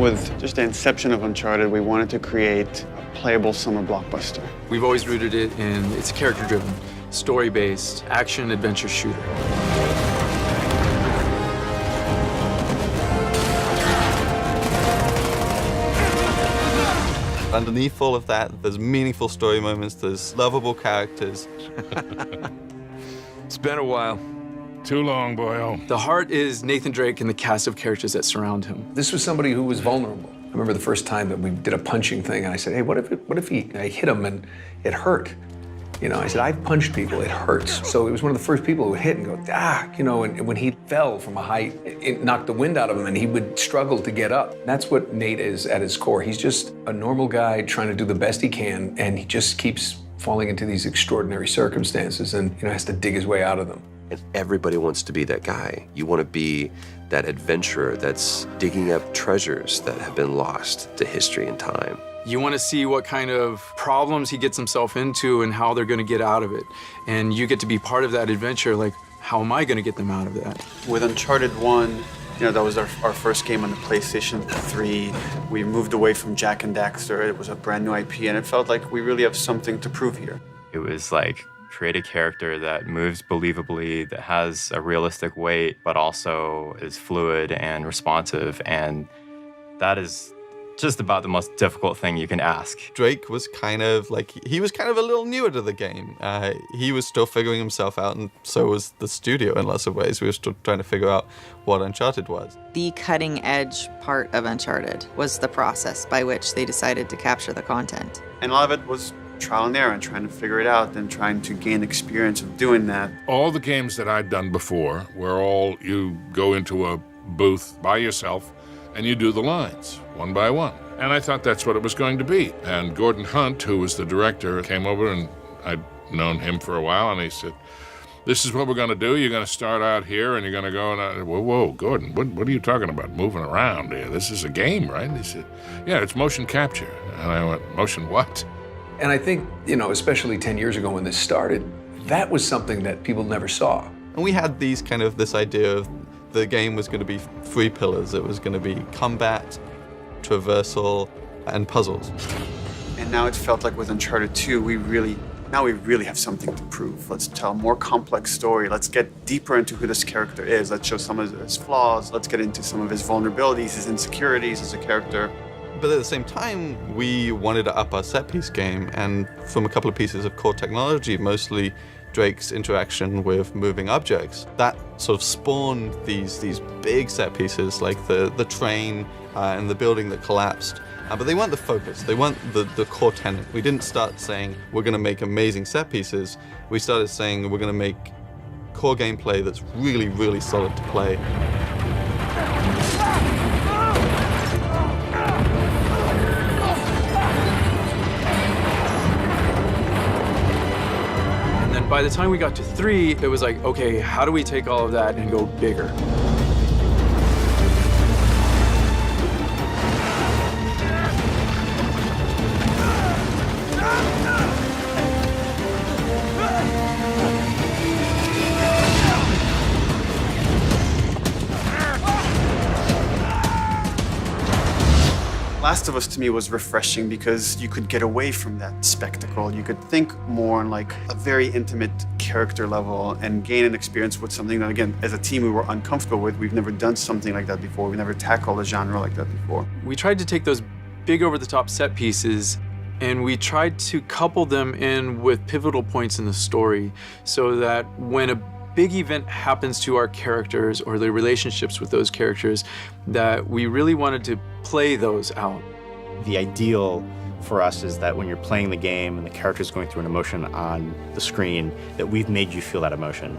with just the inception of Uncharted, we wanted to create a playable summer blockbuster. We've always rooted it in, it's character-driven, story-based, action-adventure shooter. Underneath all of that, there's meaningful story moments, there's lovable characters. It's been a while. Too long, boyo. The heart is Nathan Drake and the cast of characters that surround him. This was somebody who was vulnerable. I remember the first time that we did a punching thing, and I said, hey, what if I hit him and it hurt? You know, I said, I've punched people, it hurts. So he was one of the first people who would hit and go, you know, and when he fell from a height, it knocked the wind out of him and he would struggle to get up. That's what Nate is at his core. He's just a normal guy trying to do the best he can, and he just keeps falling into these extraordinary circumstances and, you know, has to dig his way out of them. And everybody wants to be that guy. You want to be that adventurer that's digging up treasures that have been lost to history and time. You want to see what kind of problems he gets himself into and how they're going to get out of it. And you get to be part of that adventure, like, how am I going to get them out of that? With Uncharted 1, you know, that was our first game on the PlayStation 3. We moved away from Jak and Daxter. It was a brand new IP, and it felt like we really have something to prove here. It was like, create a character that moves believably, that has a realistic weight, but also is fluid and responsive. And that is just about the most difficult thing you can ask. Drake was kind of like, he was kind of a little newer to the game. He was still figuring himself out, and so was the studio in lots of ways. We were still trying to figure out what Uncharted was. The cutting edge part of Uncharted was the process by which they decided to capture the content. And a lot of it was trial and error and trying to figure it out and trying to gain experience of doing that. All the games that I'd done before were all you go into a booth by yourself and you do the lines one by one. And I thought that's what it was going to be. And Gordon Hunt, who was the director, came over, and I'd known him for a while, and he said, this is what we're going to do. You're going to start out here, and you're going to go, and whoa, Gordon, what are you talking about, moving around here? This is a game, right? And he said, yeah, it's motion capture. And I went, motion what? And I think, you know, especially 10 years ago when this started, that was something that people never saw. And we had this idea of the game was going to be 3 pillars. It was going to be combat, traversal, and puzzles. And now it felt like with Uncharted 2, we really have something to prove. Let's tell a more complex story. Let's get deeper into who this character is. Let's show some of his flaws. Let's get into some of his vulnerabilities, his insecurities as a character. But at the same time, we wanted to up our set-piece game, and from a couple of pieces of core technology, mostly Drake's interaction with moving objects, that sort of spawned these big set pieces, like the train and the building that collapsed. But they weren't the focus. They weren't the core tenet. We didn't start saying, we're going to make amazing set pieces. We started saying, we're going to make core gameplay that's really, really solid to play. By the time we got to 3, it was like, okay, how do we take all of that and go bigger? Last of Us to me was refreshing because you could get away from that spectacle. You could think more on like a very intimate character level and gain an experience with something that, again, as a team we were uncomfortable with. We've never done something like that before. We never tackled a genre like that before. We tried to take those big over-the-top set pieces and we tried to couple them in with pivotal points in the story so that when a big event happens to our characters or the relationships with those characters, that we really wanted to play those out. The ideal for us is that when you're playing the game and the character's going through an emotion on the screen, that we've made you feel that emotion.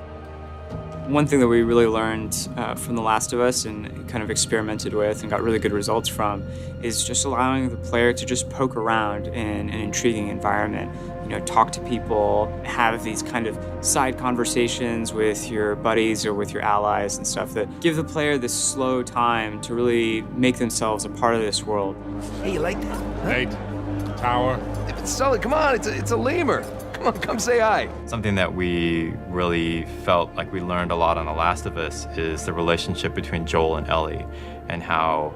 One thing that we really learned from The Last of Us and kind of experimented with and got really good results from is just allowing the player to just poke around in an intriguing environment. You know, talk to people, have these kind of side conversations with your buddies or with your allies and stuff that give the player this slow time to really make themselves a part of this world. Hey, you like that? Huh? Nate, Tower. It's Sully, come on, it's a lemur. Come on, come say hi. Something that we really felt like we learned a lot on The Last of Us is the relationship between Joel and Ellie, and how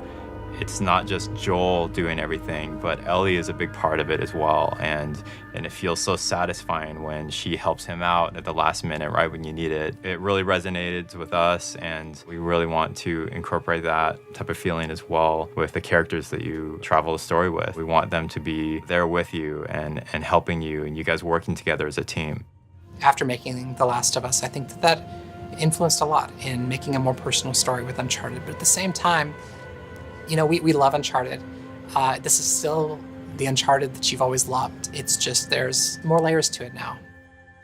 it's not just Joel doing everything, but Ellie is a big part of it as well. And it feels so satisfying when she helps him out at the last minute, right when you need it. It really resonated with us, and we really want to incorporate that type of feeling as well with the characters that you travel the story with. We want them to be there with you and helping you, and you guys working together as a team. After making The Last of Us, I think that influenced a lot in making a more personal story with Uncharted. But at the same time, you know, we love Uncharted. This is still the Uncharted that you've always loved. It's just there's more layers to it now.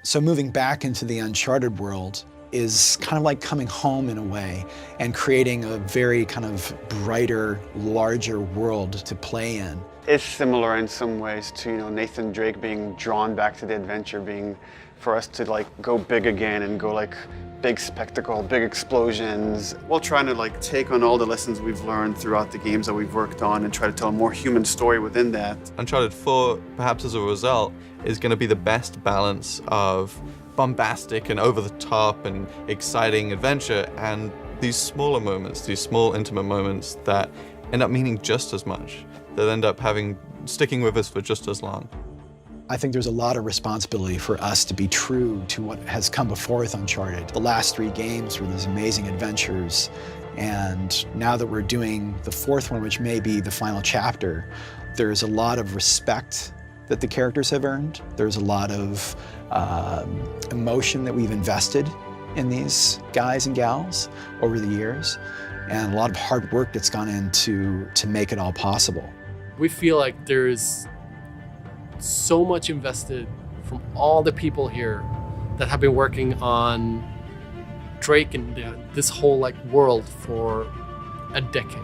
So moving back into the Uncharted world is kind of like coming home in a way and creating a very kind of brighter, larger world to play in. It's similar in some ways to, you know, Nathan Drake being drawn back to the adventure, being for us to like go big again and go like big spectacle, big explosions, while trying to like take on all the lessons we've learned throughout the games that we've worked on and try to tell a more human story within that. Uncharted 4, perhaps as a result, is going to be the best balance of bombastic and over-the-top and exciting adventure and these smaller moments, these small intimate moments that end up meaning just as much, that end up sticking with us for just as long. I think there's a lot of responsibility for us to be true to what has come before with Uncharted. The last 3 games were these amazing adventures, and now that we're doing the 4th one, which may be the final chapter, there's a lot of respect that the characters have earned. There's a lot of emotion that we've invested in these guys and gals over the years, and a lot of hard work that's gone into to make it all possible. We feel like there's so much invested from all the people here that have been working on Drake and this whole like world for a decade.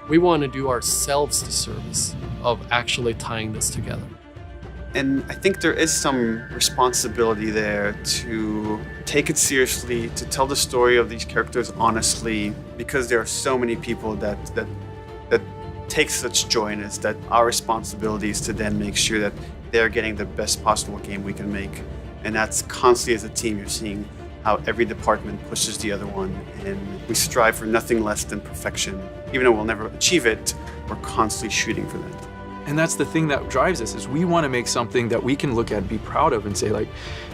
We want to do ourselves the service of actually tying this together. And I think there is some responsibility there to take it seriously, to tell the story of these characters honestly, because there are so many people that take such joy in it, that our responsibility is to then make sure that they're getting the best possible game we can make. And that's constantly as a team, you're seeing how every department pushes the other one, and we strive for nothing less than perfection. Even though we'll never achieve it, we're constantly shooting for that. And that's the thing that drives us, is we want to make something that we can look at and be proud of and say like,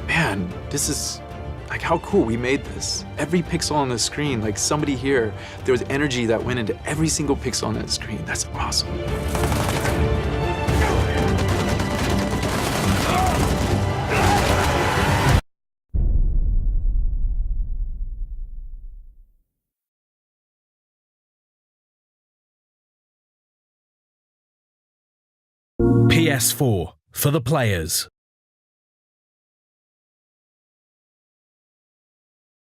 man, this is like how cool we made this. Every pixel on the screen, like somebody here, there was energy that went into every single pixel on that screen. That's awesome. PS4 for the players.